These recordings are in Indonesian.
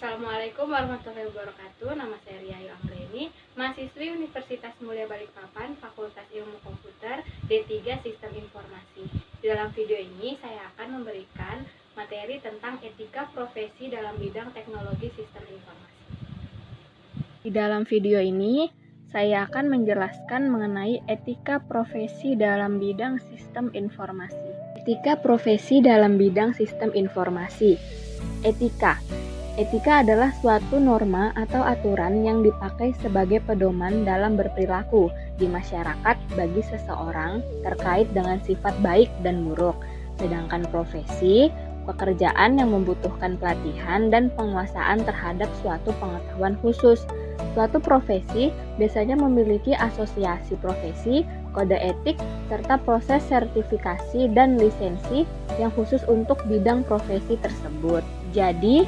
Assalamualaikum warahmatullahi wabarakatuh. Nama saya Riayu Anggreni, mahasiswi Universitas Mulia Balikpapan, Fakultas Ilmu Komputer, D3 Sistem Informasi. Di dalam video ini saya akan memberikan materi tentang etika profesi dalam bidang teknologi sistem informasi. Di dalam video ini saya akan menjelaskan mengenai etika profesi dalam bidang sistem informasi. Etika profesi dalam bidang sistem informasi. Etika adalah suatu norma atau aturan yang dipakai sebagai pedoman dalam berperilaku di masyarakat bagi seseorang terkait dengan sifat baik dan buruk. Sedangkan profesi, pekerjaan yang membutuhkan pelatihan dan penguasaan terhadap suatu pengetahuan khusus. Suatu profesi biasanya memiliki asosiasi profesi, kode etik, serta proses sertifikasi dan lisensi yang khusus untuk bidang profesi tersebut. Jadi,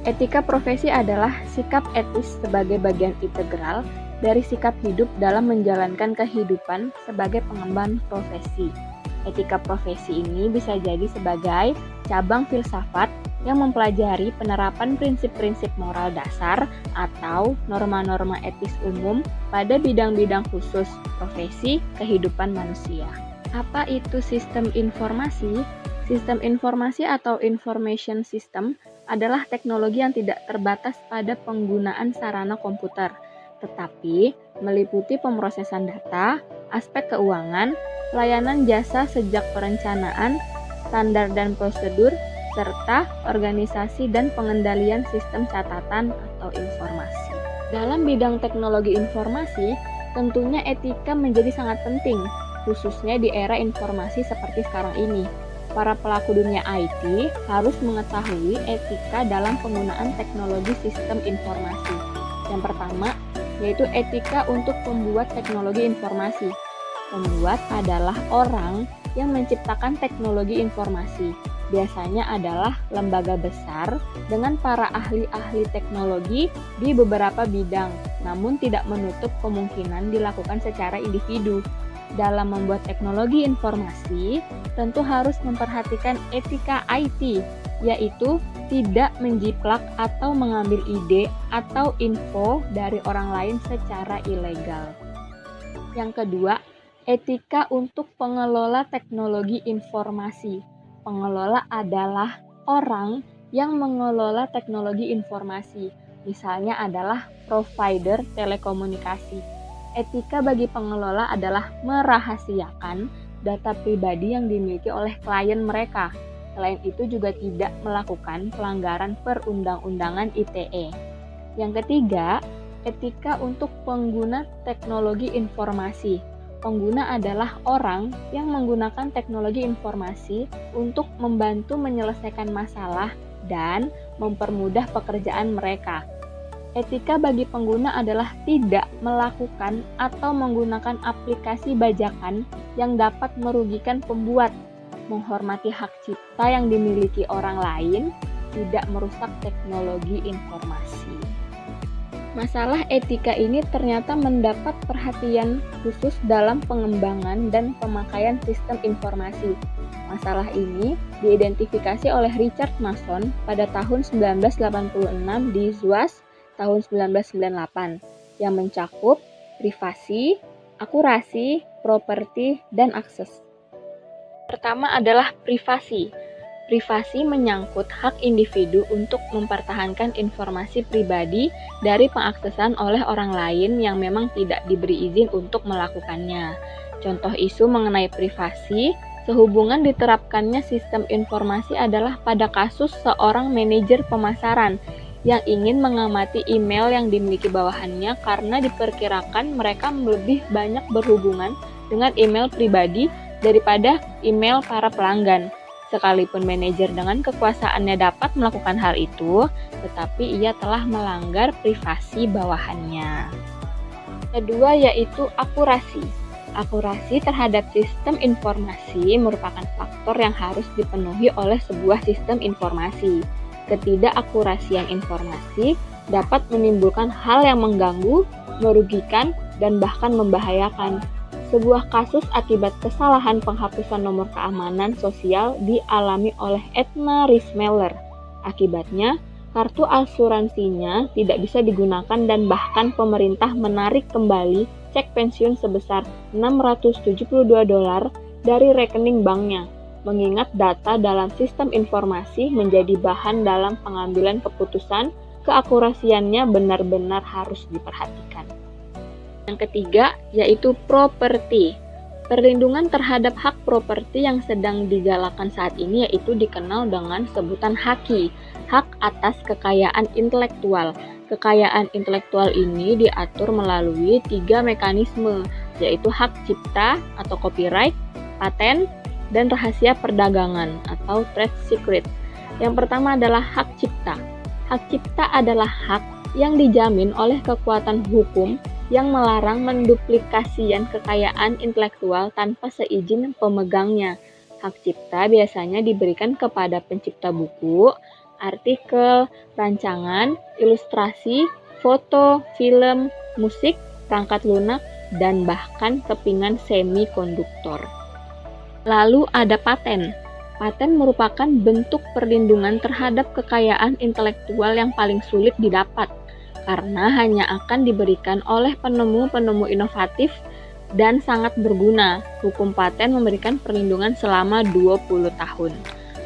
etika profesi adalah sikap etis sebagai bagian integral dari sikap hidup dalam menjalankan kehidupan sebagai pengemban profesi. Etika profesi ini bisa jadi sebagai cabang filsafat yang mempelajari penerapan prinsip-prinsip moral dasar atau norma-norma etis umum pada bidang-bidang khusus profesi kehidupan manusia. Apa itu sistem informasi? Sistem informasi atau information system adalah teknologi yang tidak terbatas pada penggunaan sarana komputer, tetapi meliputi pemrosesan data, aspek keuangan, layanan jasa sejak perencanaan, standar dan prosedur, serta organisasi dan pengendalian sistem catatan atau informasi. Dalam bidang teknologi informasi, tentunya etika menjadi sangat penting, khususnya di era informasi seperti sekarang ini. Para pelaku dunia IT harus mengetahui etika dalam penggunaan teknologi sistem informasi. Yang pertama, yaitu etika untuk pembuat teknologi informasi. Pembuat adalah orang yang menciptakan teknologi informasi. Biasanya adalah lembaga besar dengan para ahli-ahli teknologi di beberapa bidang, namun tidak menutup kemungkinan dilakukan secara individu. Dalam membuat teknologi informasi, tentu harus memperhatikan etika IT, yaitu tidak menjiplak atau mengambil ide atau info dari orang lain secara ilegal. Yang kedua, etika untuk pengelola teknologi informasi. Pengelola adalah orang yang mengelola teknologi informasi, misalnya adalah provider telekomunikasi. Etika bagi pengelola adalah merahasiakan data pribadi yang dimiliki oleh klien mereka. Selain itu juga tidak melakukan pelanggaran perundang-undangan ITE. Yang ketiga, etika untuk pengguna teknologi informasi. Pengguna adalah orang yang menggunakan teknologi informasi untuk membantu menyelesaikan masalah dan mempermudah pekerjaan mereka. Etika bagi pengguna adalah tidak melakukan atau menggunakan aplikasi bajakan yang dapat merugikan pembuat, menghormati hak cipta yang dimiliki orang lain, tidak merusak teknologi informasi. Masalah etika ini ternyata mendapat perhatian khusus dalam pengembangan dan pemakaian sistem informasi. Masalah ini diidentifikasi oleh Richard Mason pada tahun 1986 di SWAS tahun 1998 yang mencakup privasi, akurasi, properti, dan akses. Pertama adalah privasi. Privasi menyangkut hak individu untuk mempertahankan informasi pribadi dari pengaksesan oleh orang lain yang memang tidak diberi izin untuk melakukannya. Contoh isu mengenai privasi sehubungan diterapkannya sistem informasi adalah pada kasus seorang manajer pemasaran yang ingin mengamati email yang dimiliki bawahannya karena diperkirakan mereka lebih banyak berhubungan dengan email pribadi daripada email para pelanggan. Sekalipun manajer dengan kekuasaannya dapat melakukan hal itu, tetapi ia telah melanggar privasi bawahannya. Kedua yaitu akurasi. Akurasi terhadap sistem informasi merupakan faktor yang harus dipenuhi oleh sebuah sistem informasi. Ketidakakurasian informasi dapat menimbulkan hal yang mengganggu, merugikan, dan bahkan membahayakan. Sebuah kasus akibat kesalahan penghapusan nomor keamanan sosial dialami oleh Edna Rismeller. Akibatnya, kartu asuransinya tidak bisa digunakan dan bahkan pemerintah menarik kembali cek pensiun sebesar $672 dari rekening banknya, mengingat data dalam sistem informasi menjadi bahan dalam pengambilan keputusan, keakurasiannya benar-benar harus diperhatikan. Yang ketiga, yaitu properti. Perlindungan terhadap hak properti yang sedang digalakan saat ini yaitu dikenal dengan sebutan HAKI, hak atas kekayaan intelektual. Kekayaan intelektual ini diatur melalui 3 mekanisme, yaitu hak cipta atau copyright, paten, dan rahasia perdagangan atau trade secret. Yang pertama adalah hak cipta. Hak cipta adalah hak yang dijamin oleh kekuatan hukum yang melarang menduplikasian kekayaan intelektual tanpa seizin pemegangnya. Hak cipta biasanya diberikan kepada pencipta buku, artikel, rancangan, ilustrasi, foto, film, musik, perangkat lunak, dan bahkan kepingan semikonduktor. Lalu ada paten. Paten merupakan bentuk perlindungan terhadap kekayaan intelektual yang paling sulit didapat, karena hanya akan diberikan oleh penemu-penemu inovatif dan sangat berguna. Hukum paten memberikan perlindungan selama 20 tahun.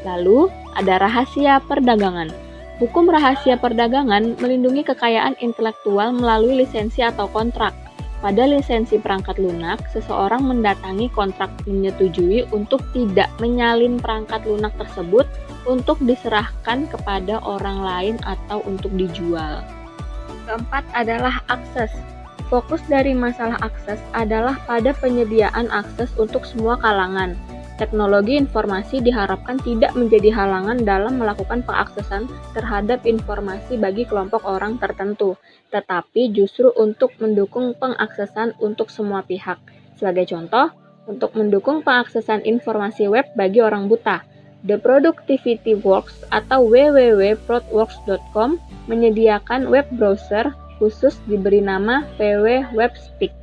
Lalu, ada rahasia perdagangan. Hukum rahasia perdagangan melindungi kekayaan intelektual melalui lisensi atau kontrak. Pada lisensi perangkat lunak, seseorang mendatangi kontrak menyetujui untuk tidak menyalin perangkat lunak tersebut untuk diserahkan kepada orang lain atau untuk dijual. Keempat adalah akses. Fokus dari masalah akses adalah pada penyediaan akses untuk semua kalangan. Teknologi informasi diharapkan tidak menjadi halangan dalam melakukan pengaksesan terhadap informasi bagi kelompok orang tertentu, tetapi justru untuk mendukung pengaksesan untuk semua pihak. Sebagai contoh, untuk mendukung pengaksesan informasi web bagi orang buta, The Productivity Works atau www.proudworks.com menyediakan web browser khusus diberi nama VW WebSpeak.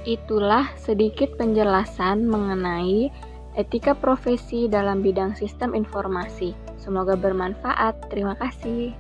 Itulah sedikit penjelasan mengenai etika profesi dalam bidang sistem informasi. Semoga bermanfaat. Terima kasih.